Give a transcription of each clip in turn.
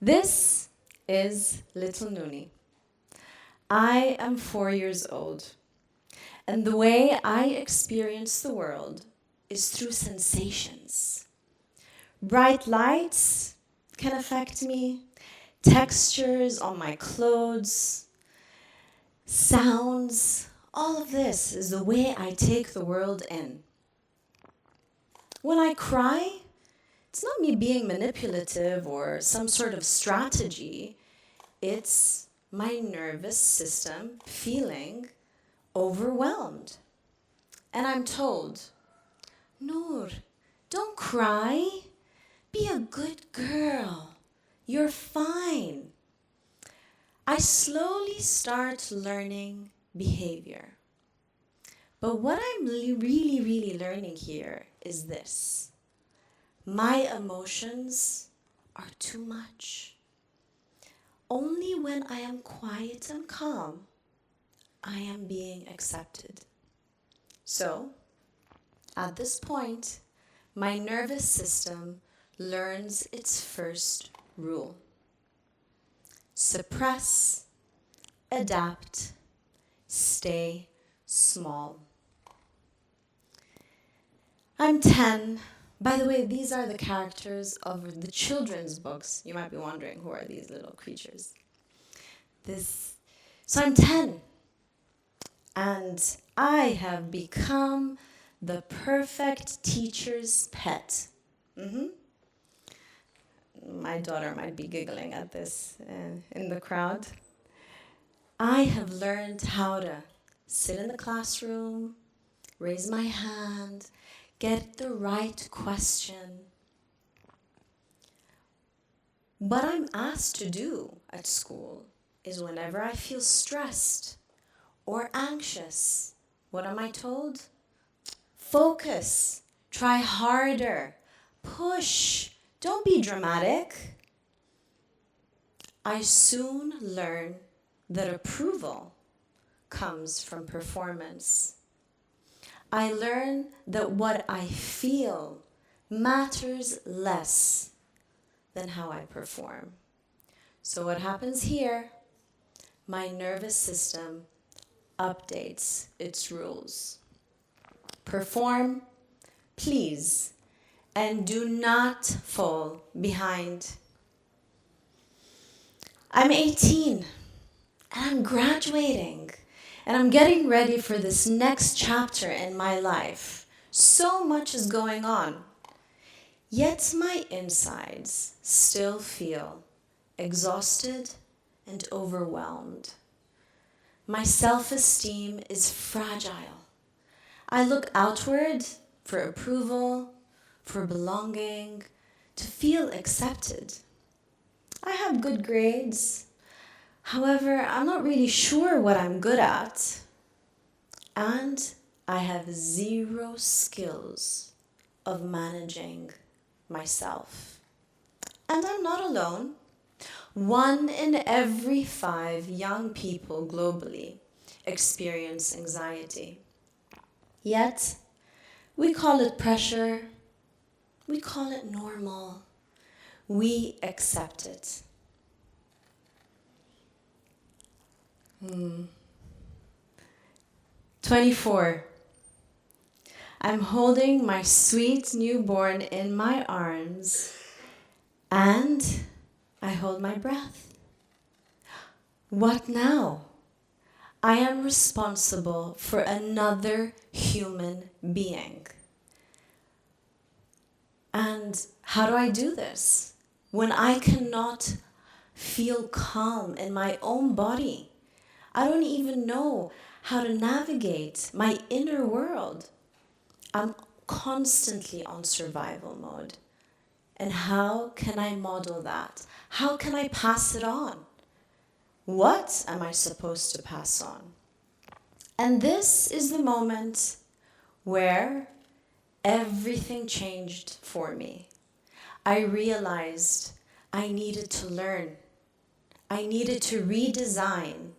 This is little Noonie. I am 4 years old, and the way I experience the world is through sensations. Bright lights can affect me, textures on my clothes, sounds, all of this is the way I take the world in. When I cry, it's not me being manipulative or some sort of strategy. It's my nervous system feeling overwhelmed. And I'm told, Noor, don't cry. Be a good girl. You're fine. I slowly start learning behavior. But what I'm really learning here is this. My emotions are too much. Only when I am quiet and calm, I am being accepted. So, at this point, my nervous system learns its first rule. Suppress, adapt, stay small. I'm 10. By the way, these are the characters of the children's books. You might be wondering, who are these little creatures? So I'm 10. And I have become the perfect teacher's pet. My daughter might be giggling at this in the crowd. I have learned how to sit in the classroom, raise my hand, get the right question. What I'm asked to do at school is whenever I feel stressed or anxious, what am I told? Focus, try harder, push, don't be dramatic. I soon learn that approval comes from performance. I learn that what I feel matters less than how I perform. So what happens here? My nervous system updates its rules. Perform, please, and do not fall behind. I'm 18, and I'm graduating. And I'm getting ready for this next chapter in my life. So much is going on. Yet my insides still feel exhausted and overwhelmed. My self-esteem is fragile. I look outward for approval, for belonging, to feel accepted. I have good grades. However, I'm not really sure what I'm good at. And I have zero skills of managing myself. And I'm not alone. 1 in every 5 young people globally experience anxiety. Yet, we call it pressure. We call it normal. We accept it. 24. I'm holding my sweet newborn in my arms, and I hold my breath. What now? I am responsible for another human being. And how do I do this? When I cannot feel calm in my own body. I don't even know how to navigate my inner world. I'm constantly on survival mode. And how can I model that? How can I pass it on? What am I supposed to pass on? And this is the moment where everything changed for me. I realized I needed to learn. I needed to redesign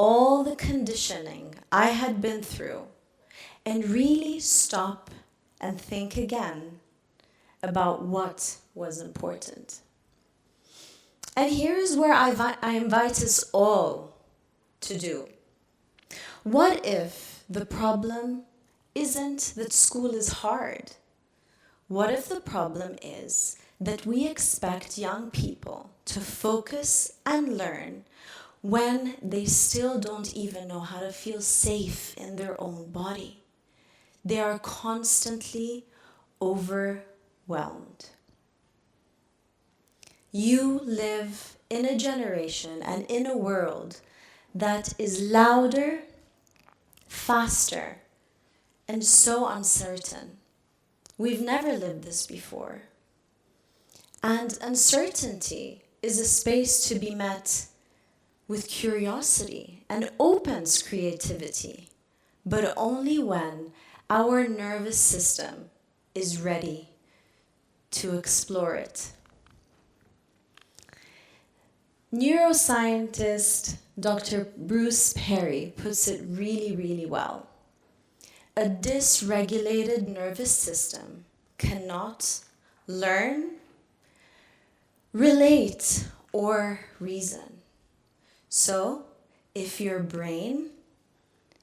all the conditioning I had been through and really stop and think again about what was important. And here is where I invite us all to do. What if the problem isn't that school is hard? What if the problem is that we expect young people to focus and learn when they still don't even know how to feel safe in their own body? They are constantly overwhelmed. You live in a generation and in a world that is louder, faster, and so uncertain. We've never lived this before. And uncertainty is a space to be met with curiosity and opens creativity, but only when our nervous system is ready to explore it. Neuroscientist Dr. Bruce Perry puts it really, really well. A dysregulated nervous system cannot learn, relate, or reason. So, if your brain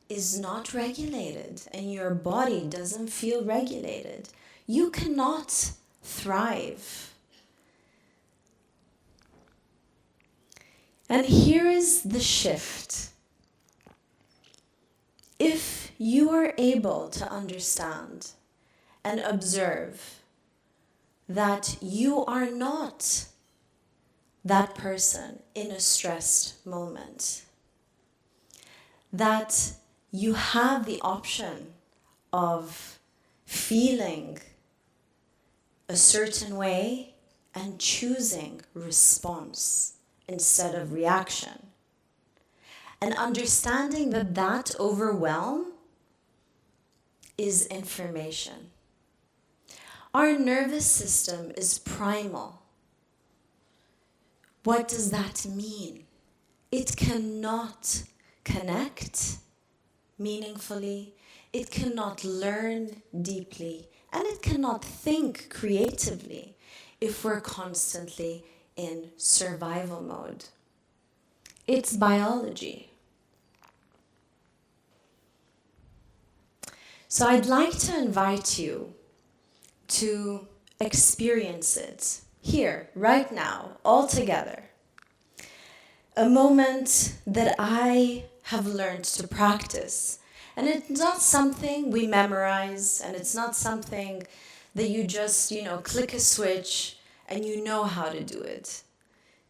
is not regulated and your body doesn't feel regulated, you cannot thrive. And here is the shift. If you are able to understand and observe that you are not that person in a stressed moment, that you have the option of feeling a certain way and choosing response instead of reaction. And understanding that that overwhelm is information. Our nervous system is primal. What does that mean? It cannot connect meaningfully, it cannot learn deeply, and it cannot think creatively if we're constantly in survival mode. It's biology. So I'd like to invite you to experience it here, right now, all together. A moment that I have learned to practice. And it's not something we memorize, and it's not something that you just, click a switch and you know how to do it.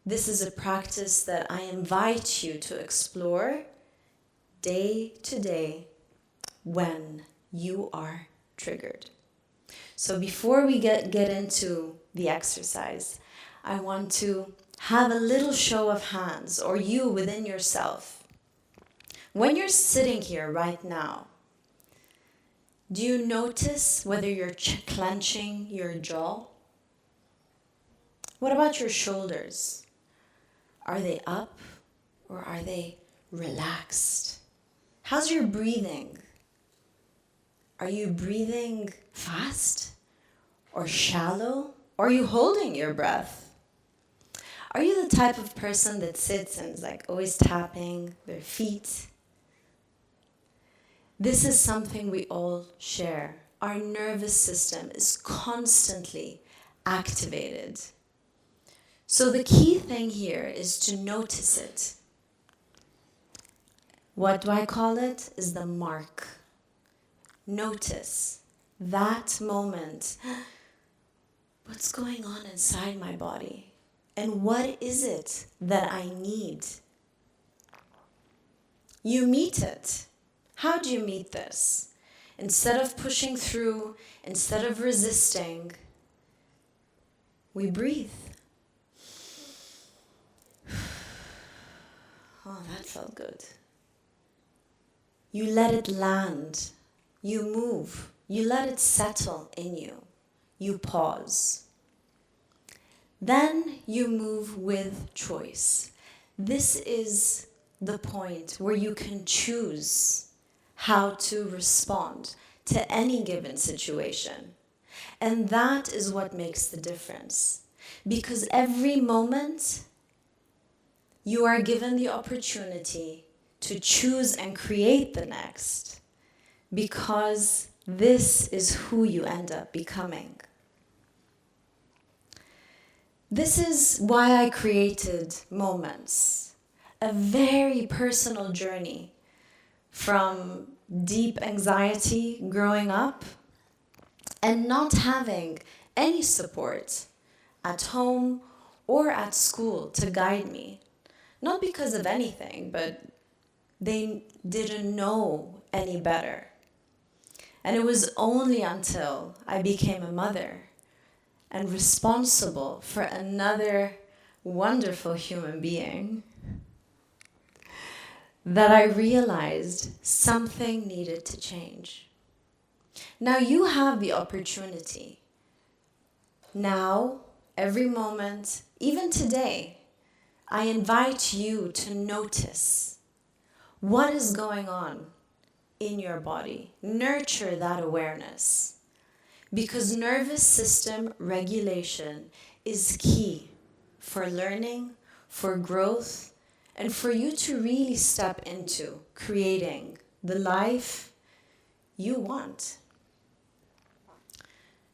This is a practice that I invite you to explore day to day when you are triggered. So before we get into the exercise, I want to have a little show of hands, or you within yourself. When you're sitting here right now, do you notice whether you're clenching your jaw? What about your shoulders? Are they up or are they relaxed? How's your breathing? Are you breathing fast or shallow? Or are you holding your breath? Are you the type of person that sits and is always tapping their feet? This is something we all share. Our nervous system is constantly activated. So the key thing here is to notice it. What do I call it? Is the mark. Notice that moment. What's going on inside my body? And what is it that I need? You meet it. How do you meet this? Instead of pushing through, instead of resisting, we breathe. Oh, that felt good. You let it land. You move. You let it settle in you. You pause. Then you move with choice. This is the point where you can choose how to respond to any given situation. And that is what makes the difference. Because every moment you are given the opportunity to choose and create the next, because this is who you end up becoming. This is why I created Moments, a very personal journey from deep anxiety growing up and not having any support at home or at school to guide me. Not because of anything, but they didn't know any better. And it was only until I became a mother and responsible for another wonderful human being that I realized something needed to change. Now you have the opportunity. Now, every moment, even today, I invite you to notice what is going on in your body. Nurture that awareness, because nervous system regulation is key for learning, for growth, and for you to really step into creating the life you want.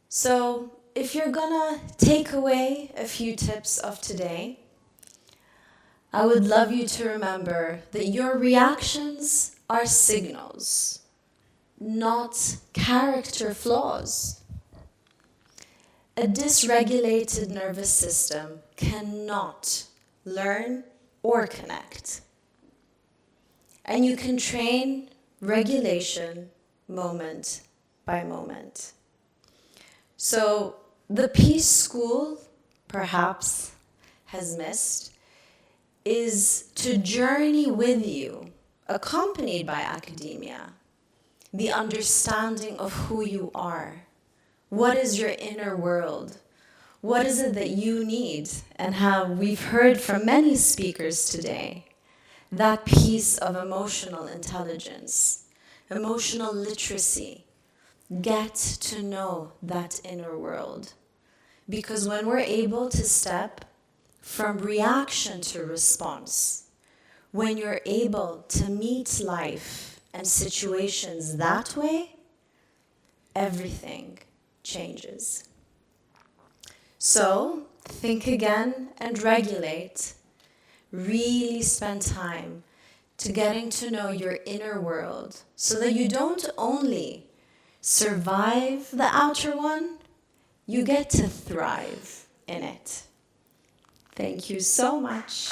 So, if you're gonna take away a few tips of today, I would love you to remember that your reactions are signals, not character flaws. A dysregulated nervous system cannot learn or connect. And you can train regulation moment by moment. So the peace school, perhaps, has missed is to journey with you, accompanied by academia, the understanding of who you are. What is your inner world? What is it that you need? And how we've heard from many speakers today, that piece of emotional intelligence, emotional literacy. Get to know that inner world. Because when we're able to step from reaction to response, when you're able to meet life and situations that way, everything changes. So, think again and regulate. Really spend time to getting to know your inner world so that you don't only survive the outer one, you get to thrive in it. Thank you so much.